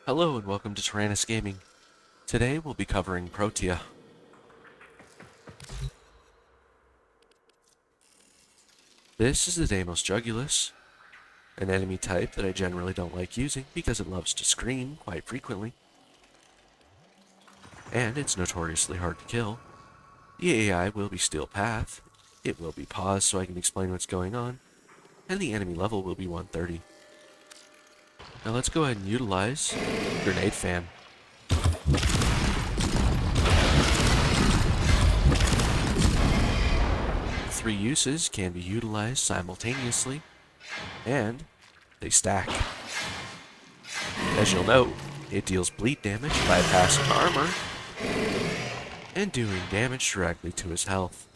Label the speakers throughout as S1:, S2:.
S1: Hello and welcome to Tyrannus Gaming. Today we'll be covering Protea. This is the Deimos Jugulus, an enemy type that I generally don't like using because it loves to scream quite frequently, and it's notoriously hard to kill. The AI will be Steel Path, it will be paused so I can explain what's going on, and the enemy level will be 130. Now let's go ahead and utilize Grenade Fan. Three uses can be utilized simultaneously, and they stack. As you'll note, it deals bleed damage, bypassing armor, and doing damage directly to his health.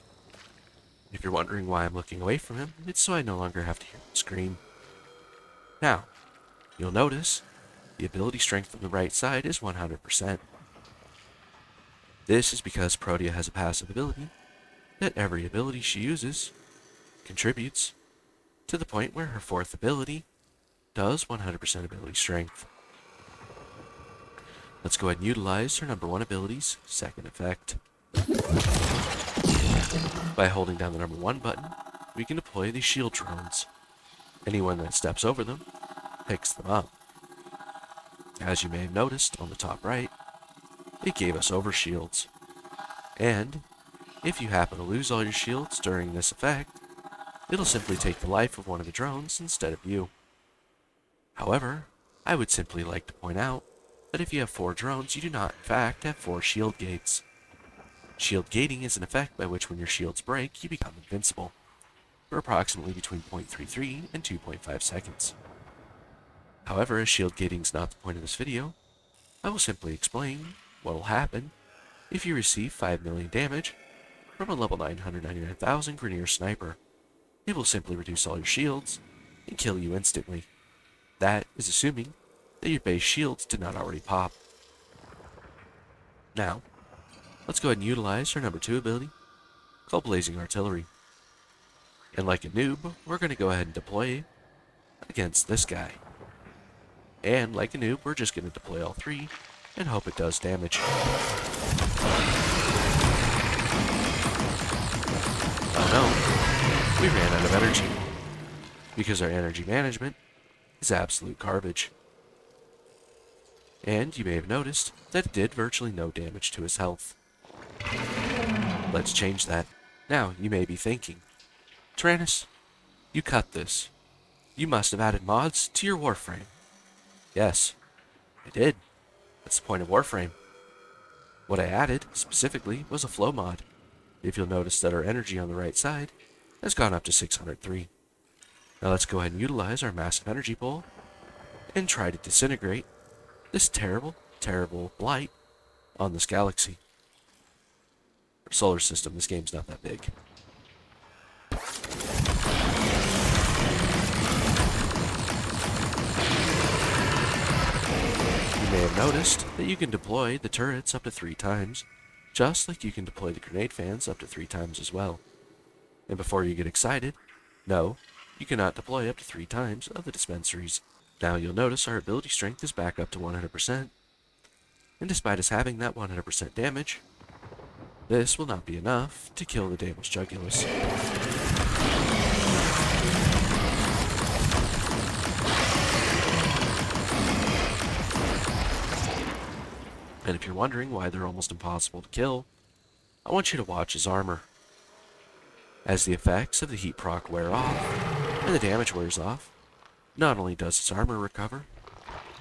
S1: If you're wondering why I'm looking away from him, it's so I no longer have to hear him scream. Now, you'll notice the ability strength on the right side is 100%. This is because Protea has a passive ability that every ability she uses contributes to the point where her fourth ability does 100% ability strength. Let's go ahead and utilize her number one ability's second effect. By holding down the number one button, we can deploy the shield drones. Anyone that steps over them picks them up. As you may have noticed on the top right, it gave us overshields. And if you happen to lose all your shields during this effect, it'll simply take the life of one of the drones instead of you. However, I would simply like to point out that if you have 4 drones, you do not in fact have 4 shield gates. Shield gating is an effect by which when your shields break, you become invincible, for approximately between 0.33 and 2.5 seconds. However, as shield gating is not the point of this video, I will simply explain what will happen if you receive 5 million damage from a level 999,000 Grineer Sniper. It will simply reduce all your shields and kill you instantly. That is assuming that your base shields did not already pop. Now, let's go ahead and utilize her number 2 ability, called Blazing Artillery. And like a noob, we're going to go ahead and deploy against this guy. And like a noob, we're just going to deploy all 3 and hope it does damage. Oh no, we ran out of energy, because our energy management is absolute garbage. And you may have noticed that it did virtually no damage to his health. Let's change that. Now, you may be thinking, Tyrannus, you cut this. You must have added mods to your Warframe. Yes, I did. That's the point of Warframe. What I added, specifically, was a flow mod. If you'll notice that our energy on the right side has gone up to 603. Now let's go ahead and utilize our massive energy pool and try to disintegrate this terrible, terrible blight on this galaxy. Or solar system, this game's not that big. You may have noticed that you can deploy the turrets up to 3 times, just like you can deploy the grenade fans up to 3 times as well. And before you get excited, no, you cannot deploy up to 3 times of the dispensaries. Now you'll notice our ability strength is back up to 100%, and despite us having that 100% damage, this will not be enough to kill the Deimos Jugulus. And if you're wondering why they're almost impossible to kill, I want you to watch his armor. As the effects of the heat proc wear off, and the damage wears off, not only does his armor recover,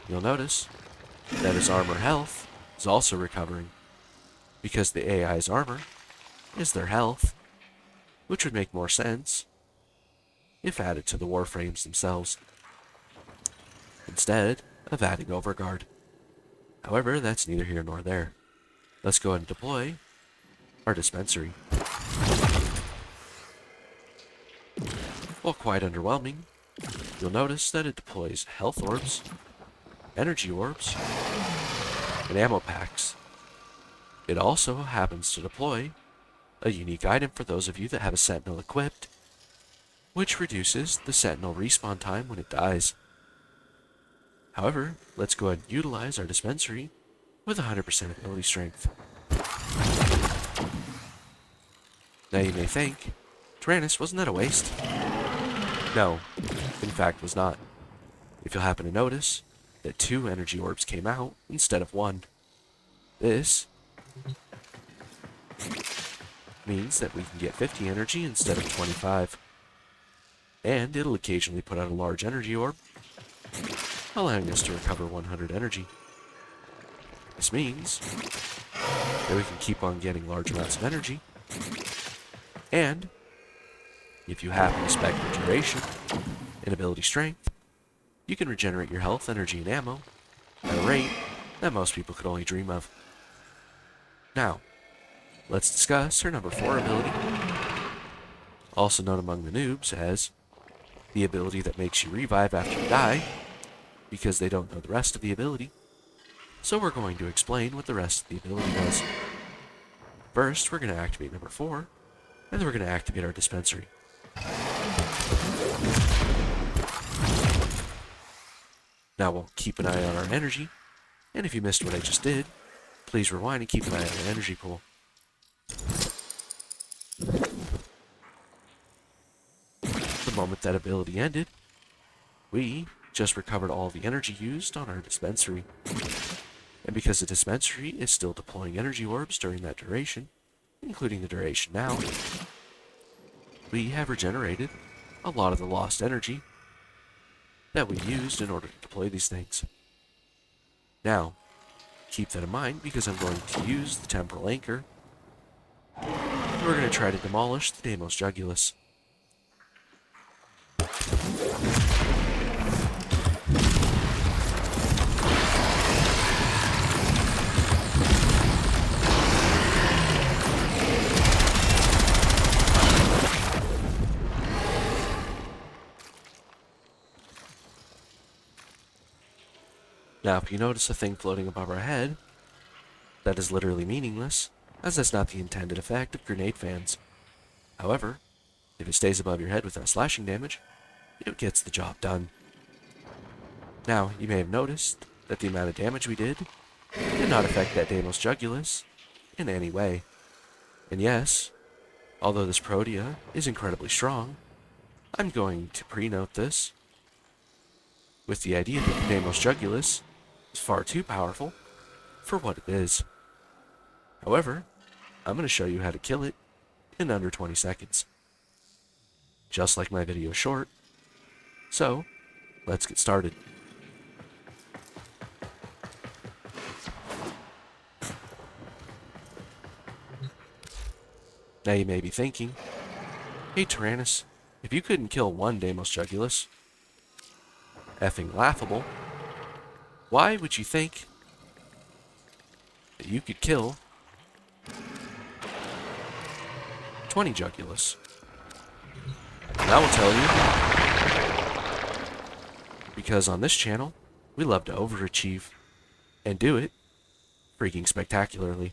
S1: you'll notice that his armor health is also recovering, because the AI's armor is their health, which would make more sense if added to the Warframes themselves, instead of adding Overguard. However, that's neither here nor there. Let's go ahead and deploy our Dispensary. While quite underwhelming, you'll notice that it deploys health orbs, energy orbs, and ammo packs. It also happens to deploy a unique item for those of you that have a Sentinel equipped, which reduces the Sentinel respawn time when it dies. However, let's go ahead and utilize our dispensary with 100% ability strength. Now you may think, Tyrannus, wasn't that a waste? No, in fact was not. If you'll happen to notice that 2 energy orbs came out instead of 1. This means that we can get 50 energy instead of 25. And it'll occasionally put out a large energy orb, allowing us to recover 100 energy. This means that we can keep on getting large amounts of energy, and if you happen to spec the duration and ability strength, you can regenerate your health, energy, and ammo at a rate that most people could only dream of. Now, let's discuss her number 4 ability, also known among the noobs as the ability that makes you revive after you die, because they don't know the rest of the ability. So we're going to explain what the rest of the ability does. First, we're going to activate number 4, and then we're going to activate our dispensary. Now we'll keep an eye on our energy, and if you missed what I just did, please rewind and keep an eye on our energy pool. The moment that ability ended, we just recovered all the energy used on our dispensary. And because the dispensary is still deploying energy orbs during that duration, including the duration now, we have regenerated a lot of the lost energy that we used in order to deploy these things. Now, keep that in mind because I'm going to use the Temporal Anchor. We're going to try to demolish the Deimos Jugulus. Now, if you notice a thing floating above our head, that is literally meaningless, as that's not the intended effect of grenade fans. However, if it stays above your head without slashing damage, it gets the job done. Now, you may have noticed that the amount of damage we did not affect that Deimos Jugulus in any way. And yes, although this Protea is incredibly strong, I'm going to pre-note this with the idea that the Deimos Jugulus is far too powerful for what it is. However, I'm going to show you how to kill it in under 20 seconds. Just like my video short. So, let's get started. Now you may be thinking, hey Tyrannus, if you couldn't kill one Deimos Jugulus, effing laughable, why would you think that you could kill 20 Jugulus? And I will tell you, because on this channel, we love to overachieve, and do it freaking spectacularly.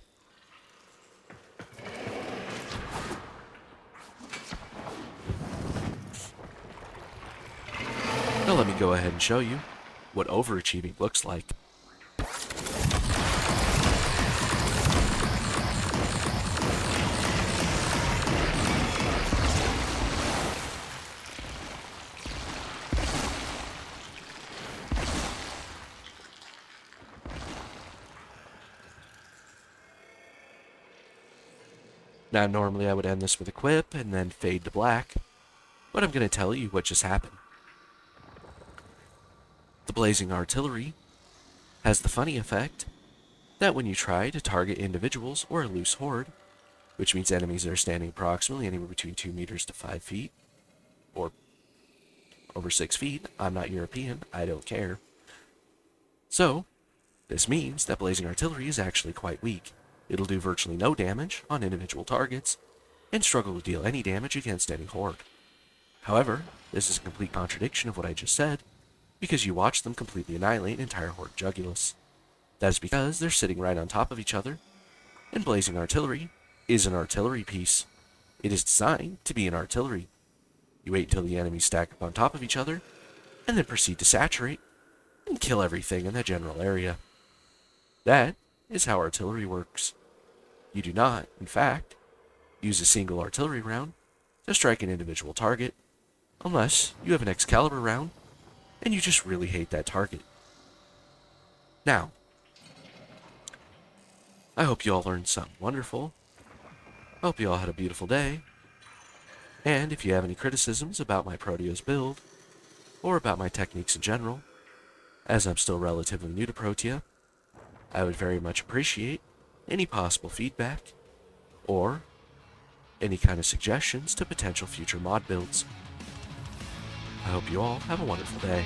S1: Now let me go ahead and show you what overachieving looks like. Now, normally I would end this with a quip and then fade to black, but I'm going to tell you what just happened. The blazing artillery has the funny effect that when you try to target individuals or a loose horde, which means enemies that are standing approximately anywhere between 2 meters to 5 feet, or over 6 feet, I'm not European, I don't care. So, this means that blazing artillery is actually quite weak. It'll do virtually no damage on individual targets, and struggle to deal any damage against any horde. However, this is a complete contradiction of what I just said, because you watch them completely annihilate an entire horde of Jugulus. That is because they're sitting right on top of each other, and blazing artillery is an artillery piece. It is designed to be an artillery. You wait until the enemies stack up on top of each other, and then proceed to saturate and kill everything in the general area. That is how artillery works. You do not, in fact, use a single artillery round to strike an individual target, unless you have an Excalibur round and you just really hate that target. Now, I hope you all learned something wonderful. I hope you all had a beautiful day. And if you have any criticisms about my Protea's build, or about my techniques in general, as I'm still relatively new to Protea, I would very much appreciate any possible feedback, or any kind of suggestions to potential future mod builds. I hope you all have a wonderful day.